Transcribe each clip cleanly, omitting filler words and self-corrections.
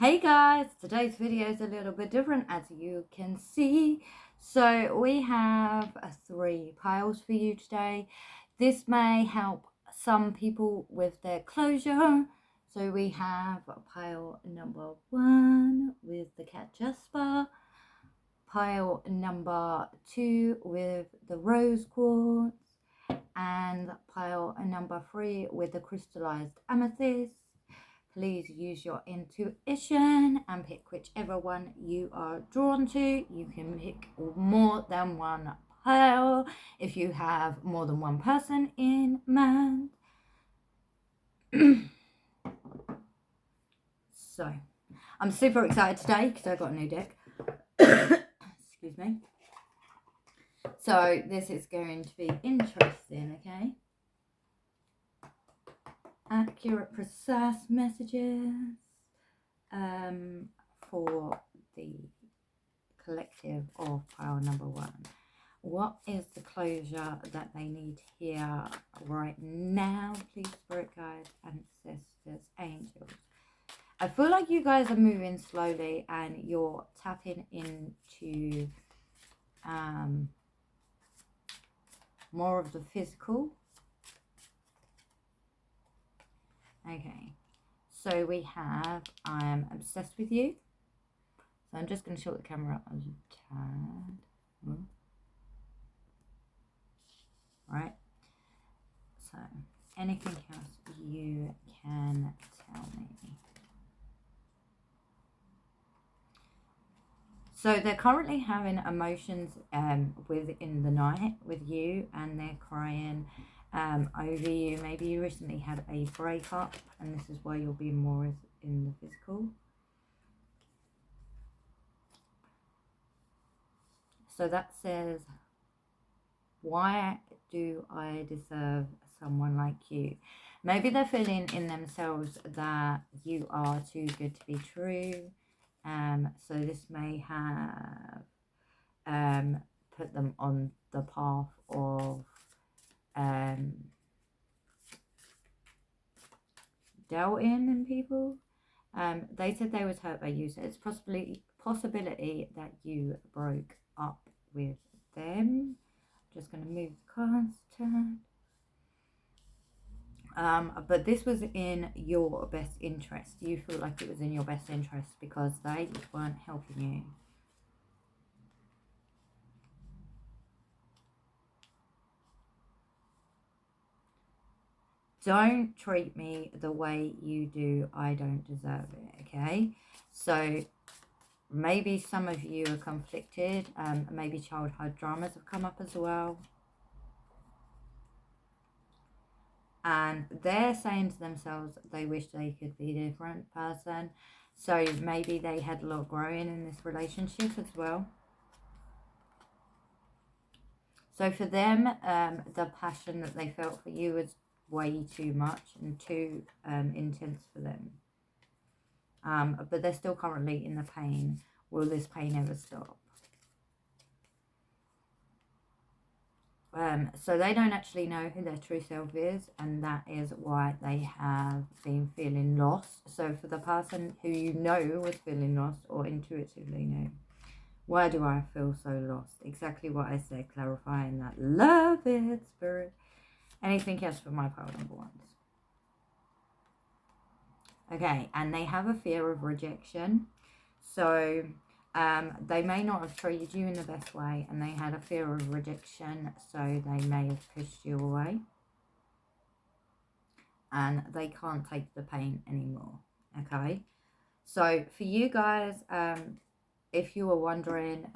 Hey guys, today's video is a little bit different as you can see. So we have three piles for you today. This may help some people with their closure. So we have pile number 1 with the cat Jasper, pile number 2 with the rose quartz, and pile number 3 with the crystallized amethyst. Please use your intuition and pick whichever one you are drawn to. You can pick more than one pile if you have more than one person in mind. So, I'm super excited today because I got a new deck. Excuse me. So, this is going to be interesting, okay? Accurate, precise messages for the collective of pile number 1. What is the closure that they need here right now, please, spirit guides, ancestors, angels? I feel like you guys are moving slowly and you're tapping into more of the physical. Okay, so we have I'm obsessed with you. So I'm just going to short the camera up a tad. Right, so anything else you can tell me? So they're currently having emotions within the night with you, and they're crying over you. Maybe you recently had a breakup and this is why you're being more in the physical. So that says, why do I deserve someone like you? Maybe they're feeling in themselves that you are too good to be true. So this may have put them on the path of doubting in people. They said they was hurt by you, so it's possibility that you broke up with them. Just going to move the cards to but this was in your best interest. You feel like it was in your best interest because they weren't helping you. Don't treat me the way you do. I don't deserve it, okay? So maybe some of you are conflicted. Maybe childhood dramas have come up as well. And they're saying to themselves they wish they could be a different person. So maybe they had a lot growing in this relationship as well. So for them, the passion that they felt for you was way too much and too intense for them. But they're still currently in the pain. Will this pain ever stop? So they don't actually know who their true self is, and that is why they have been feeling lost. So for the person who you know was feeling lost or intuitively knew, why do I feel so lost? Exactly what I said, clarifying that. Love it, spirit. Anything else for my pile number 1s? Okay, and they have a fear of rejection. So they may not have treated you in the best way, and they had a fear of rejection, so they may have pushed you away. And they can't take the pain anymore, okay? So for you guys, if you were wondering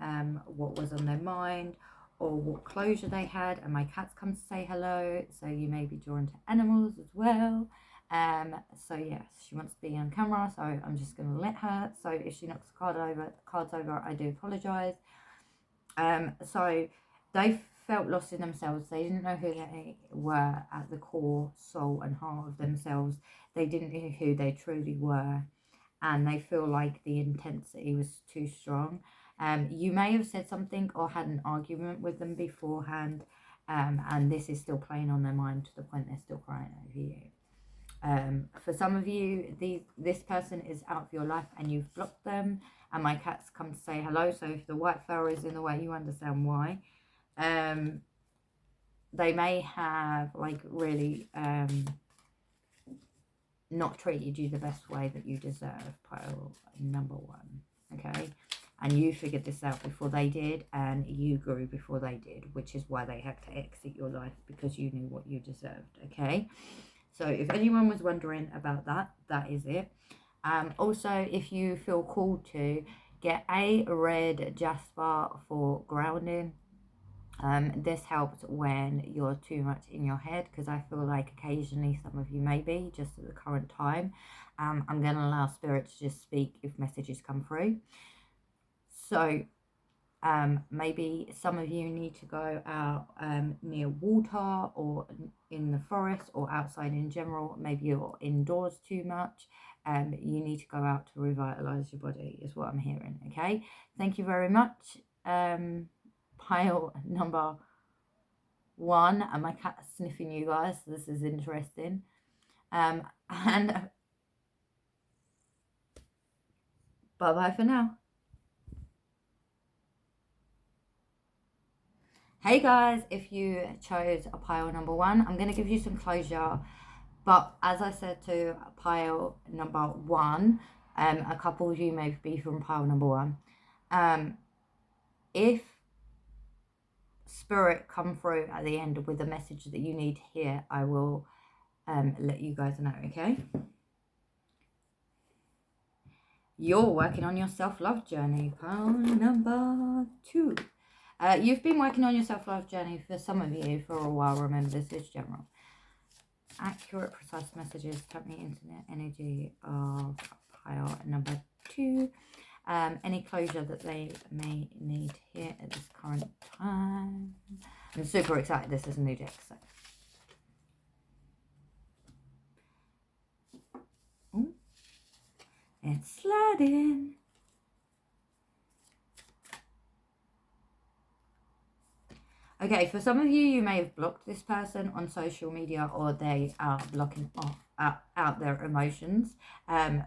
what was on their mind or what closure they had, and my cat's come to say hello, so you may be drawn to animals as well. So yes, she wants to be on camera, so I'm just going to let her. So if she knocks the cards over, I do apologise. So they felt lost in themselves. They didn't know who they were at the core, soul and heart of themselves. They didn't know who they truly were, and they feel like the intensity was too strong. You may have said something or had an argument with them beforehand, and this is still playing on their mind to the point they're still crying over you. For some of you, this person is out of your life and you've blocked them, and my cat's come to say hello. So if the white fur is in the way, you understand why. They may have like really not treated you the best way that you deserve, pile number one. Okay, and you figured this out before they did, and you grew before they did, which is why they had to exit your life, because you knew what you deserved. Okay, so if anyone was wondering about that, that is it. Also, if you feel called to, get a red jasper for grounding. This helps when you're too much in your head, because I feel like occasionally some of you may be, just at the current time. I'm going to allow Spirit to just speak if messages come through. So maybe some of you need to go out near water, or in the forest, or outside in general. Maybe you're indoors too much. You need to go out to revitalize your body, is what I'm hearing. Okay, thank you very much. Pile number one, and my cat's sniffing you guys, so this is interesting. And bye bye for now. Hey guys, if you chose a pile number one, I'm going to give you some closure. But as I said to pile number one, a couple of you may be from pile number one. If Spirit come through at the end with a message that you need to hear, I will let you guys know, okay? You're working on your self-love journey, pile number two. You've been working on your self-love journey for some of you for a while. Remember, this is general. Accurate, precise messages. Tap me into the energy of pile number two. Any closure that they may need here at this current time. I'm super excited. This is a new deck. So. Ooh. It's sliding. Okay, for some of you, you may have blocked this person on social media, or they are blocking out their emotions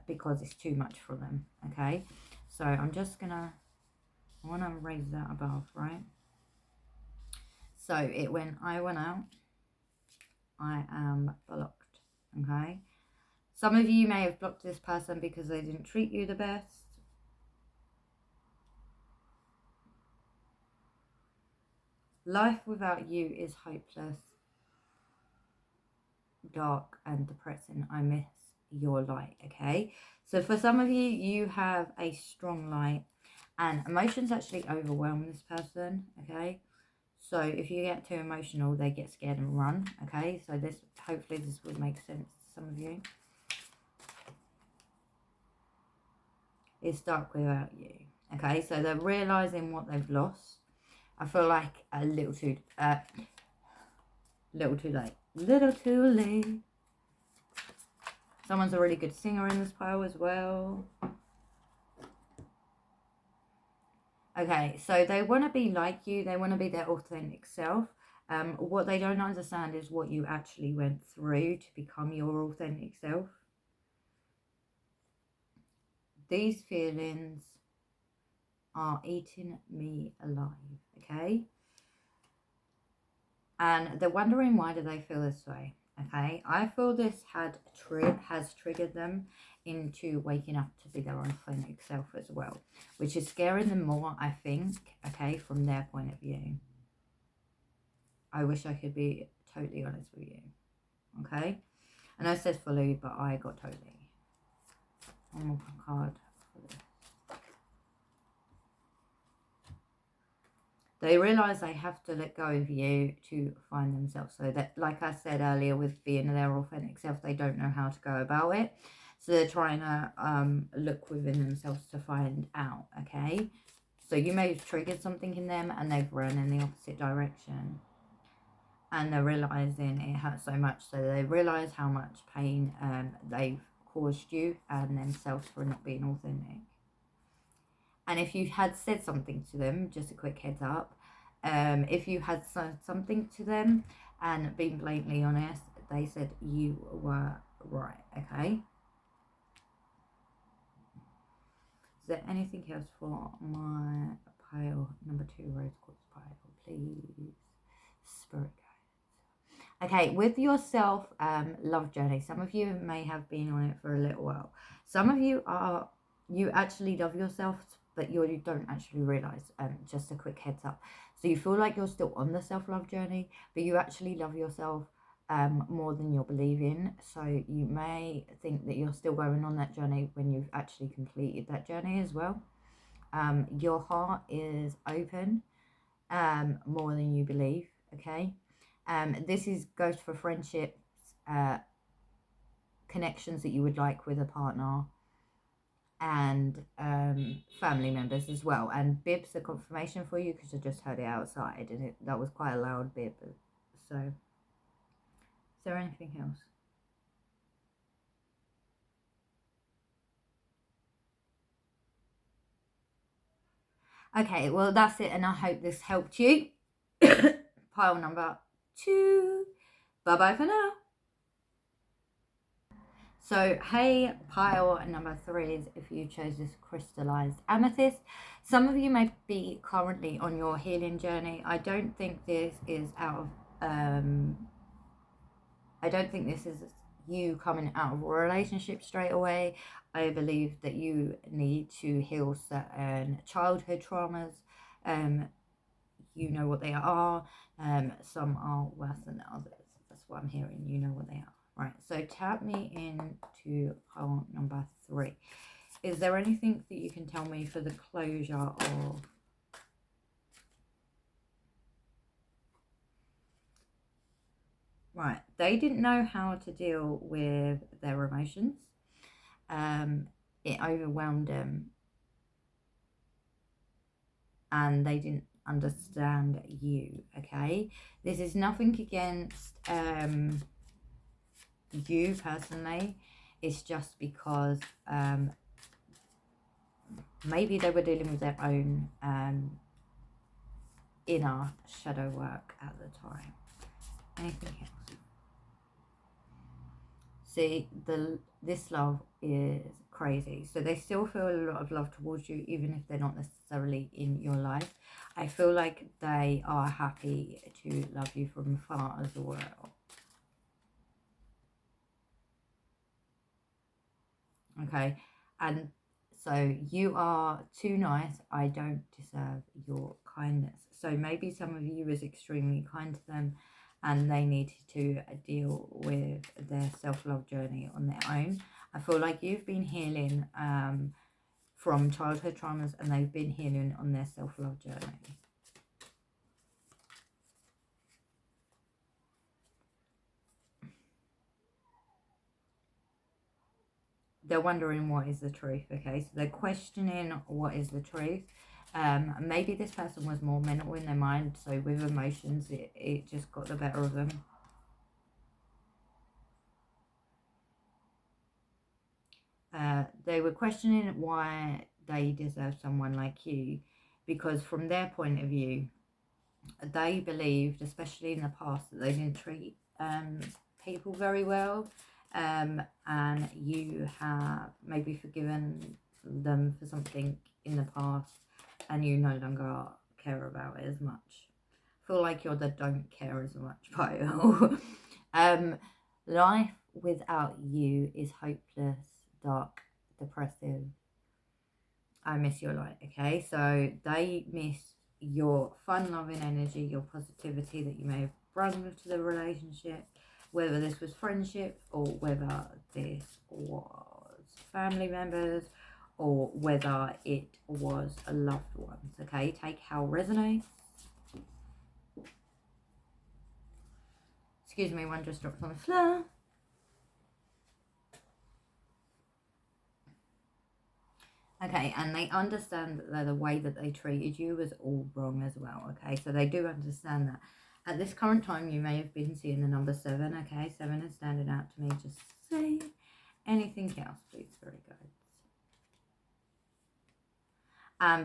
because it's too much for them, okay? So I'm just gonna, I want to raise that above, right? So I went out, I am blocked, okay? Some of you may have blocked this person because they didn't treat you the best. Life without you is hopeless, dark and depressing. I miss your light, okay? So for some of you, you have a strong light, and emotions actually overwhelm this person, okay? So if you get too emotional, they get scared and run, okay? So this, hopefully this would make sense to some of you. It's dark without you, okay? So they're realising what they've lost. I feel like a little too late. Little too late. Someone's a really good singer in this pile as well. Okay, so they want to be like you. They want to be their authentic self. What they don't understand is what you actually went through to become your authentic self. These feelings are eating me alive, okay? And they're wondering, why do they feel this way? Okay, I feel this has triggered them into waking up to be their authentic self as well, which is scaring them more, I think, okay, from their point of view. I wish I could be totally honest with you, okay? And I said fully, but I got totally. One more card for this. They realise they have to let go of you to find themselves. So that, like I said earlier, with being their authentic self, they don't know how to go about it. So they're trying to look within themselves to find out, okay? So you may have triggered something in them and they've run in the opposite direction. And they're realising it hurts so much. So they realise how much pain they've caused you and themselves for not being authentic. And if you had said something to them, just a quick heads up, if you had said something to them and been blatantly honest, they said you were right, okay. Is there anything else for my pile number 2 rose quartz pile, please, spirit guides? Okay, with your self love journey, some of you may have been on it for a little while. Some of you actually love yourself, but you don't actually realize. Just a quick heads up. So you feel like you're still on the self-love journey, but you actually love yourself more than you're believing. So you may think that you're still going on that journey when you've actually completed that journey as well. Your heart is open more than you believe. Okay. This goes for friendships, connections that you would like with a partner, and family members as well. And bibs a confirmation for you, because I just heard it outside, and that was quite a loud bib. So, is there anything else? Okay, well, that's it, and I hope this helped you. Pile number 2. Bye-bye for now. So, hey, pile number 3 is if you chose this crystallized amethyst. Some of you may be currently on your healing journey. I don't think this is I don't think this is you coming out of a relationship straight away. I believe that you need to heal certain childhood traumas. You know what they are. Some are worse than others. That's what I'm hearing. You know what they are. Right, so tap me into pile number 3. Is there anything that you can tell me for the closure of... Right, they didn't know how to deal with their emotions. It overwhelmed them, and they didn't understand you, okay? This is nothing against you personally. It's just because maybe they were dealing with their own inner shadow work at the time. Anything else? See, this love is crazy. So they still feel a lot of love towards you, even if they're not necessarily in your life. I feel like they are happy to love you from afar as well. Okay, and so you are too nice. I don't deserve your kindness. So maybe some of you was extremely kind to them, and they needed to deal with their self-love journey on their own. I feel like you've been healing from childhood traumas, and they've been healing on their self-love journey. They're wondering what is the truth, okay? So they're questioning what is the truth. Maybe this person was more mental in their mind, so with emotions, it just got the better of them. They were questioning why they deserve someone like you, because from their point of view, they believed, especially in the past, that they didn't treat people very well, and you have maybe forgiven them for something in the past, and you no longer care about it as much. I feel like you're the don't care as much pile. Life without you is hopeless, dark, depressive. I miss your light, okay? So they miss your fun, loving energy, your positivity that you may have brought to the relationship, whether this was friendship or whether this was family members or whether it was a loved ones, okay? Take how it resonates. Excuse me, one just dropped on the floor. Okay, and they understand that the way that they treated you was all wrong as well, okay? So they do understand that. At this current time, you may have been seeing the number 7, okay? 7 is standing out to me. Just say anything else, please, very good.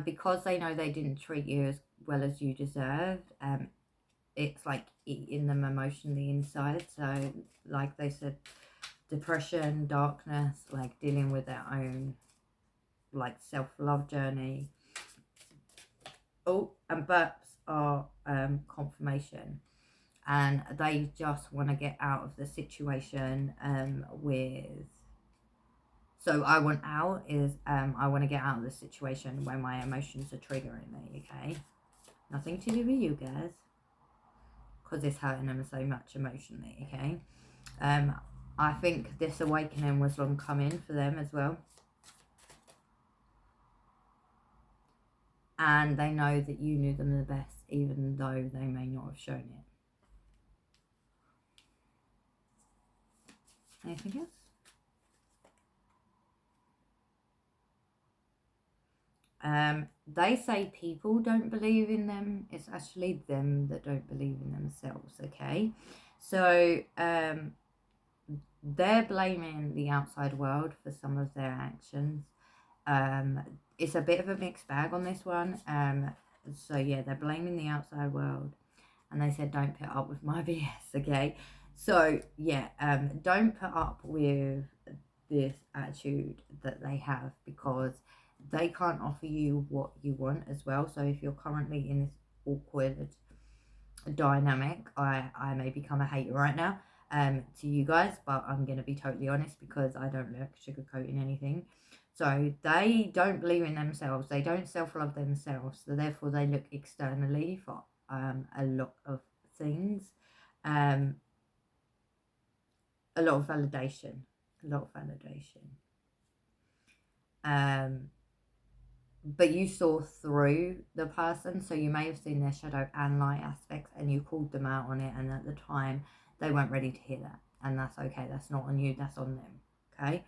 Because they know they didn't treat you as well as you deserved, it's like eating them emotionally inside. So, like they said, depression, darkness, like dealing with their own like self-love journey. Oh, and burps are confirmation, and they just want to get out of the situation with. So I want out is I want to get out of the situation when my emotions are triggering me. Okay, nothing to do with you guys, because it's hurting them so much emotionally. Okay, I think this awakening was long coming for them as well. And they know that you knew them the best, even though they may not have shown it. Anything else? They say people don't believe in them. It's actually them that don't believe in themselves, okay? So they're blaming the outside world for some of their actions. It's a bit of a mixed bag on this one. So yeah, they're blaming the outside world, and they said don't put up with my BS, okay? So yeah, don't put up with this attitude that they have, because they can't offer you what you want as well. So if you're currently in this awkward dynamic, I may become a hater right now to you guys, but I'm going to be totally honest because I don't like sugarcoating anything. So they don't believe in themselves, they don't self-love themselves, so therefore they look externally for a lot of things, a lot of validation, but you saw through the person, so you may have seen their shadow and light aspects, and you called them out on it, and at the time they weren't ready to hear that, and that's okay. That's not on you, that's on them. Okay,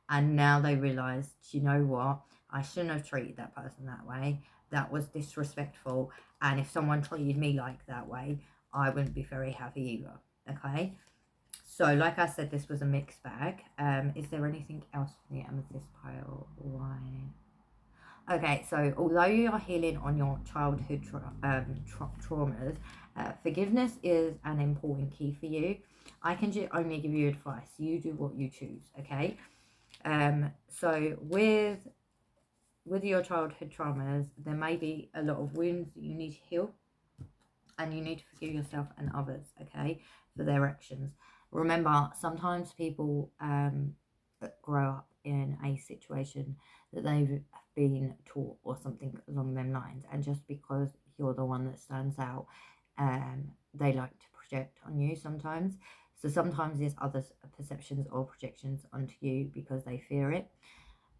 and now they realized, you know what, I shouldn't have treated that person that way. That was disrespectful, and if someone treated me like that way, I wouldn't be very happy either. Okay, so like I said, this was a mixed bag. Is there anything else from the amethyst pile? Why? Okay, so although you are healing on your childhood traumas, forgiveness is an important key for you. I can only give you advice. You do what you choose, okay? So with your childhood traumas, there may be a lot of wounds that you need to heal, and you need to forgive yourself and others, okay, for their actions. Remember, sometimes people grow up in a situation that they've been taught or something along them lines, and just because you're the one that stands out, they like to project on you sometimes. So sometimes there's other perceptions or projections onto you because they fear it.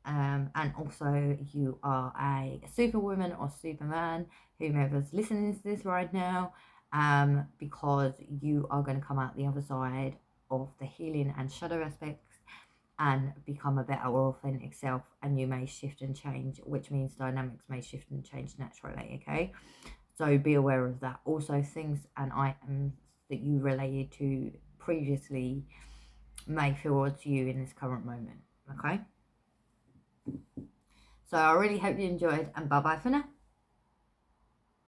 And also you are a superwoman or superman, whomever's listening to this right now, because you are going to come out the other side of the healing and shadow aspects and become a better or authentic self, and you may shift and change, which means dynamics may shift and change naturally, okay? So be aware of that. Also, things and items that you related to previously may feel odd to you in this current moment, okay? So I really hope you enjoyed, and bye bye for now.